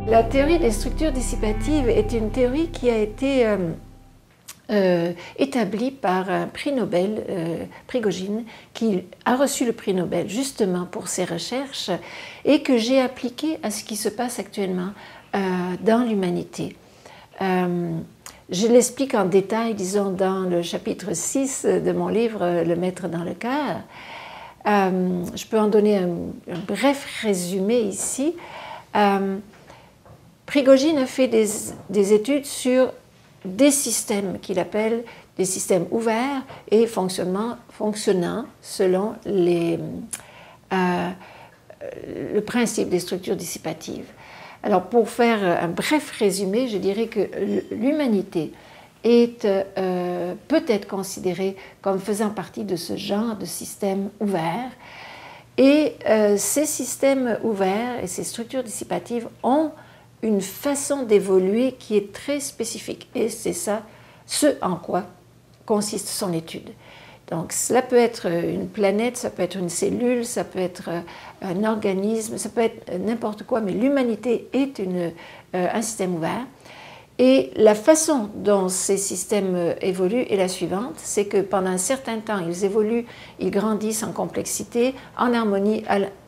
La théorie des structures dissipatives est une théorie qui a été établie par un prix Nobel, Prigogine, qui a reçu le prix Nobel justement pour ses recherches et que j'ai appliqué à ce qui se passe actuellement dans l'humanité. Je l'explique en détail, disons, dans le chapitre 6 de mon livre « Le maître dans le cœur ». Je peux en donner un bref résumé ici. Prigogine a fait des études sur des systèmes qu'il appelle des systèmes ouverts et fonctionnant selon le principe des structures dissipatives. Alors, pour faire un bref résumé, je dirais que l'humanité est peut-être considérée comme faisant partie de ce genre de système ouvert. Et ces systèmes ouverts et ces structures dissipatives ont une façon d'évoluer qui est très spécifique. Et c'est ça, ce en quoi consiste son étude. Donc, cela peut être une planète, ça peut être une cellule, ça peut être un organisme, ça peut être n'importe quoi, mais l'humanité est un système ouvert. Et la façon dont ces systèmes évoluent est la suivante, c'est que pendant un certain temps, ils évoluent, ils grandissent en complexité, en harmonie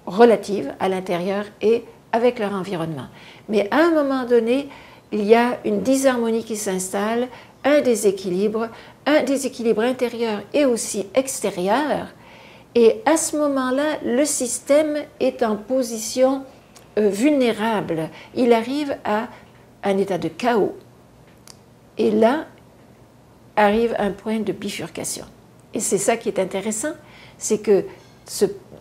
relative à l'intérieur et avec leur environnement. Mais à un moment donné, il y a une disharmonie qui s'installe, un déséquilibre intérieur et aussi extérieur. Et à ce moment-là, le système est en position vulnérable. Il arrive à un état de chaos. Et là, arrive un point de bifurcation. Et c'est ça qui est intéressant, c'est que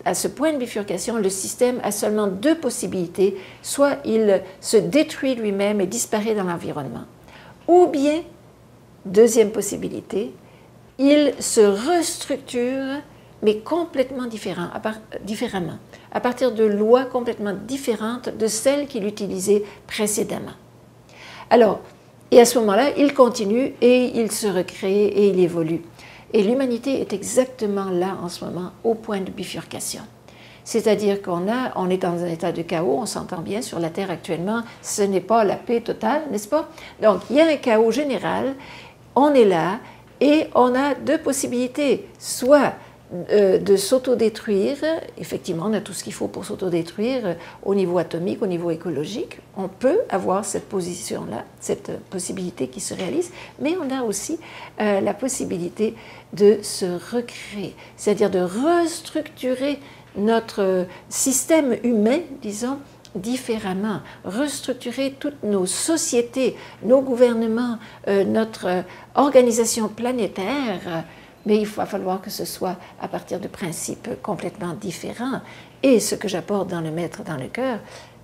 à ce point de bifurcation, le système a seulement deux possibilités. Soit il se détruit lui-même et disparaît dans l'environnement, ou bien, deuxième possibilité, il se restructure, mais complètement différemment, à partir de lois complètement différentes de celles qu'il utilisait précédemment. Alors, et à ce moment-là, il continue et il se recrée et il évolue. Et l'humanité est exactement là en ce moment, au point de bifurcation. C'est-à-dire qu'on est dans un état de chaos, on s'entend bien sur la Terre actuellement, ce n'est pas la paix totale, n'est-ce pas? Donc, il y a un chaos général, on est là et on a deux possibilités, soit de s'autodétruire, effectivement on a tout ce qu'il faut pour s'autodétruire au niveau atomique, au niveau écologique, on peut avoir cette position-là, cette possibilité qui se réalise, mais on a aussi la possibilité de se recréer, c'est-à-dire de restructurer notre système humain, disons, différemment, restructurer toutes nos sociétés, nos gouvernements, notre organisation planétaire, mais il va falloir que ce soit à partir de principes complètement différents. Et ce que j'apporte dans le maître dans le cœur,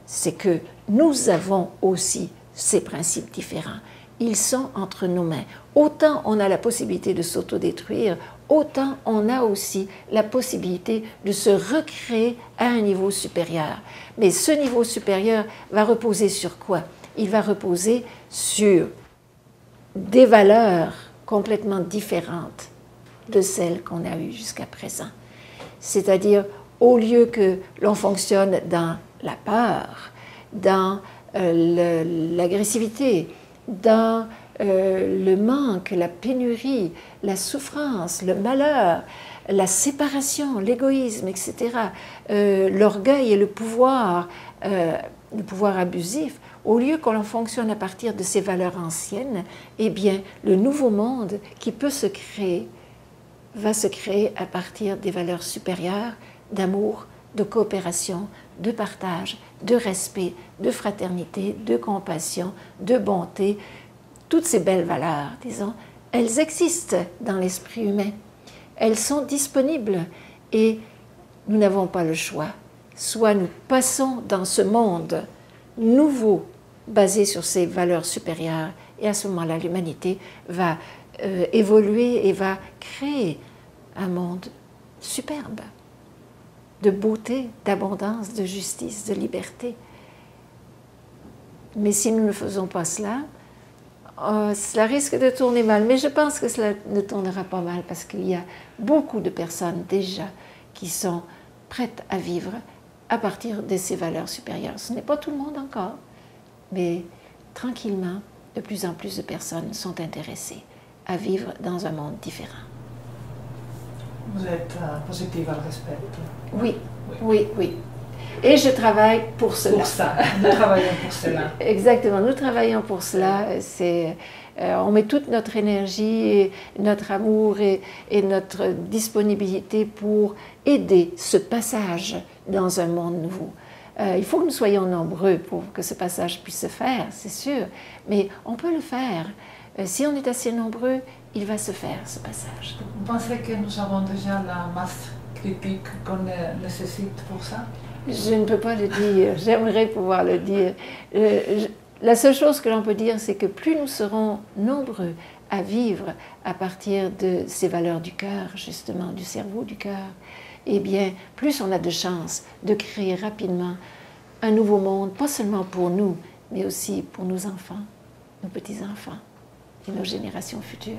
c'est que nous avons aussi ces principes différents. Ils sont entre nos mains. Autant on a la possibilité de s'autodétruire, autant on a aussi la possibilité de se recréer à un niveau supérieur. Mais ce niveau supérieur va reposer sur quoi? Il va reposer sur des valeurs complètement différentes de celles qu'on a eues jusqu'à présent. C'est-à-dire, au lieu que l'on fonctionne dans la peur, dans l'agressivité, dans le manque, la pénurie, la souffrance, le malheur, la séparation, l'égoïsme, etc., l'orgueil et le pouvoir abusif, au lieu que l'on fonctionne à partir de ces valeurs anciennes, eh bien, le nouveau monde qui peut se créer va se créer à partir des valeurs supérieures d'amour, de coopération, de partage, de respect, de fraternité, de compassion, de bonté. Toutes ces belles valeurs, disons, elles existent dans l'esprit humain. Elles sont disponibles et nous n'avons pas le choix. Soit nous passons dans ce monde nouveau basé sur ces valeurs supérieures et à ce moment-là, l'humanité va évoluer et va créer un monde superbe, de beauté, d'abondance, de justice, de liberté. Mais si nous ne faisons pas cela, cela risque de tourner mal. Mais je pense que cela ne tournera pas mal parce qu'il y a beaucoup de personnes déjà qui sont prêtes à vivre à partir de ces valeurs supérieures. Ce n'est pas tout le monde encore, mais tranquillement, de plus en plus de personnes sont intéressées à vivre dans un monde différent. Vous êtes positive à le respect? Oui, oui, oui. Et je travaille pour cela. Pour ça, nous travaillons pour cela. Exactement, nous travaillons pour cela. On met toute notre énergie, et notre amour et notre disponibilité pour aider ce passage dans un monde nouveau. Il faut que nous soyons nombreux pour que ce passage puisse se faire, c'est sûr, mais on peut le faire. Si on est assez nombreux, il va se faire, ce passage. Vous pensez que nous avons déjà la masse critique qu'on nécessite pour ça? Je ne peux pas le dire, j'aimerais pouvoir le dire. La seule chose que l'on peut dire, c'est que plus nous serons nombreux à vivre à partir de ces valeurs du cœur, justement, du cerveau, du cœur, eh bien, plus on a de chances de créer rapidement un nouveau monde, pas seulement pour nous, mais aussi pour nos enfants, nos petits-enfants et nos générations futures.